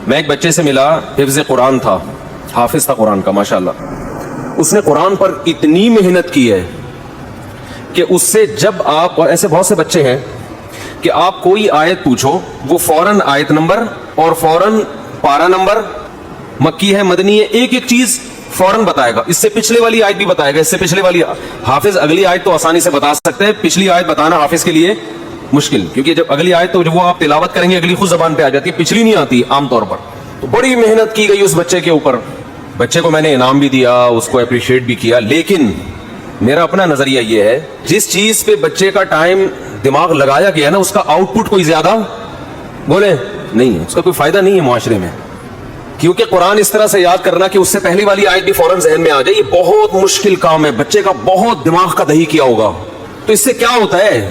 میں ایک بچے سے ملا, حفظ قرآن تھا, حافظ تھا قرآن کا ماشاءاللہ. اس نے قرآن پر اتنی محنت کی ہے کہ اس سے جب آپ, اور ایسے بہت سے بچے ہیں کہ آپ کوئی آیت پوچھو وہ فوراً آیت نمبر اور فوراً پارا نمبر, مکی ہے مدنی ہے, ایک ایک چیز فوراً بتائے گا. اس سے پچھلے والی آیت بھی بتائے گا, اس سے پچھلے والی. حافظ اگلی آیت تو آسانی سے بتا سکتے ہیں, پچھلی آیت بتانا حافظ کے لیے مشکل, کیونکہ جب اگلی آیت تو جب وہ آپ تلاوت کریں گے اگلی خود زبان پہ آ جاتی ہے, پچھلی نہیں آتی عام طور پر. تو بڑی محنت کی گئی اس بچے کے اوپر. بچے کو میں نے انعام بھی دیا, اس کو اپریشیٹ بھی کیا, لیکن میرا اپنا نظریہ یہ ہے جس چیز پہ بچے کا ٹائم دماغ لگایا گیا نا اس کا آؤٹ پٹ کوئی زیادہ بولے نہیں ہے, اس کا کوئی فائدہ نہیں ہے معاشرے میں. کیونکہ قرآن اس طرح سے یاد کرنا کہ اس سے پہلی والی آیت بھی فوراً ذہن میں آ جائے, یہ بہت مشکل کام ہے. بچے کا بہت دماغ کا دہی کیا ہوگا. تو اس سے کیا ہوتا ہے,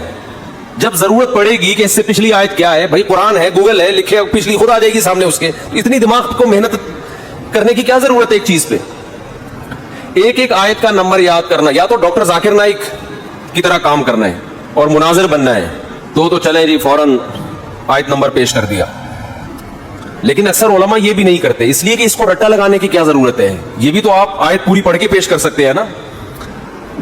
جب ضرورت پڑے گی کہ اس سے پچھلی آیت کیا ہے, بھائی قرآن ہے, گوگل ہے, لکھے, پچھلی خود آ جائے گی سامنے اس کے. اتنی دماغ کو محنت کرنے کی کیا ضرورت ہے ایک چیز پہ. ایک ایک آیت کا نمبر یاد کرنا, یا تو ڈاکٹر ذاکر نائک کی طرح کام کرنا ہے اور مناظر بننا ہے تو چلیں جی فوراً آیت نمبر پیش کر دیا. لیکن اکثر علماء یہ بھی نہیں کرتے, اس لیے کہ اس کو رٹا لگانے کی کیا ضرورت ہے. یہ بھی تو آپ آیت پوری پڑھ کے پیش کر سکتے ہیں نا.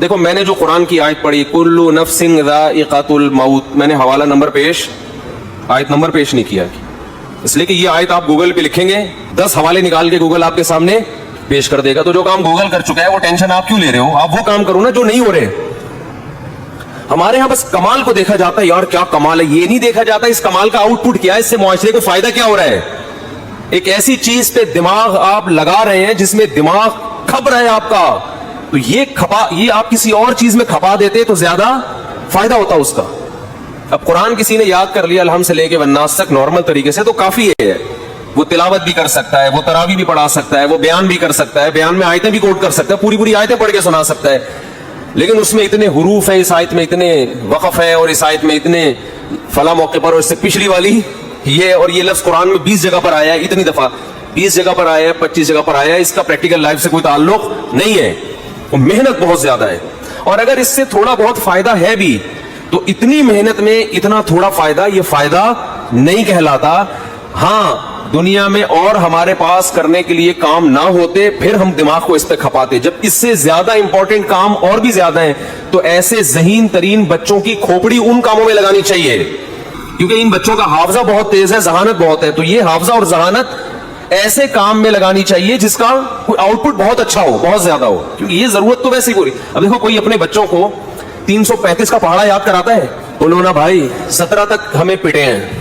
دیکھو میں نے جو قرآن کی آیت پڑھی, کل نفس ذائقۃ الموت, میں نے حوالہ نمبر پیش, آیت نمبر پیش نہیں کیا, اس لیے کہ یہ آیت آپ گوگل پہ لکھیں گے 10 حوالے نکال کے گوگل آپ کے سامنے پیش کر دے گا. تو جو کام گوگل کر چکا ہے وہ ٹینشن آپ کیوں لے رہے ہو, آپ وہ کام کرو نا جو نہیں ہو رہے. ہمارے ہاں بس کمال کو دیکھا جاتا ہے, یار کیا کمال ہے, یہ نہیں دیکھا جاتا اس کمال کا آؤٹ پٹ کیا ہے, اس سے معاشرے کو فائدہ کیا ہو رہا ہے. ایک ایسی چیز پہ دماغ آپ لگا رہے ہیں جس میں دماغ کھپ رہا ہے آپ کا, تو یہ آپ کسی اور چیز میں کھپا دیتے تو زیادہ فائدہ ہوتا اس کا. اب قرآن کسی نے یاد کر لیا الحمد سے لے کے والناس تک نارمل طریقے سے تو کافی ہے. وہ تلاوت بھی کر سکتا ہے, وہ تراویح بھی پڑھا سکتا ہے, وہ بیان بھی کر سکتا ہے, بیان میں آیتیں بھی کوٹ کر سکتا ہے, پوری آیتیں پڑھ کے سنا سکتا ہے. لیکن اس میں اتنے حروف ہیں, اس آیت میں اتنے وقف ہے, اور اس آیت میں اتنے فلاں موقع پر, اور اس سے پچھلی والی یہ, اور یہ لفظ قرآن میں 20 جگہ پر آیا ہے, اتنی دفعہ 20 جگہ پر آیا ہے, 25 جگہ پر آیا ہے, اس کا پریکٹیکل لائف سے کوئی تعلق نہیں ہے. محنت بہت زیادہ ہے, اور اگر اس سے تھوڑا بہت فائدہ ہے بھی تو اتنی محنت میں اتنا تھوڑا فائدہ, یہ فائدہ نہیں کہلاتا. ہاں دنیا میں اور ہمارے پاس کرنے کے لیے کام نہ ہوتے پھر ہم دماغ کو اس پہ کھپاتے. جب اس سے زیادہ امپورٹنٹ کام اور بھی زیادہ ہیں تو ایسے ذہین ترین بچوں کی کھوپڑی ان کاموں میں لگانی چاہیے, کیونکہ ان بچوں کا حافظہ بہت تیز ہے, ذہانت بہت ہے. تو یہ حافظہ اور ذہانت ایسے کام میں لگانی چاہیے جس کا آؤٹ پٹ بہت اچھا ہو, بہت زیادہ ہو, کیونکہ یہ ضرورت تو ویسے ہی پوری. اب دیکھو کوئی اپنے بچوں کو 335 کا پہاڑا یاد کراتا ہے, انہوں نے بھائی 17 تک ہمیں پٹے ہیں,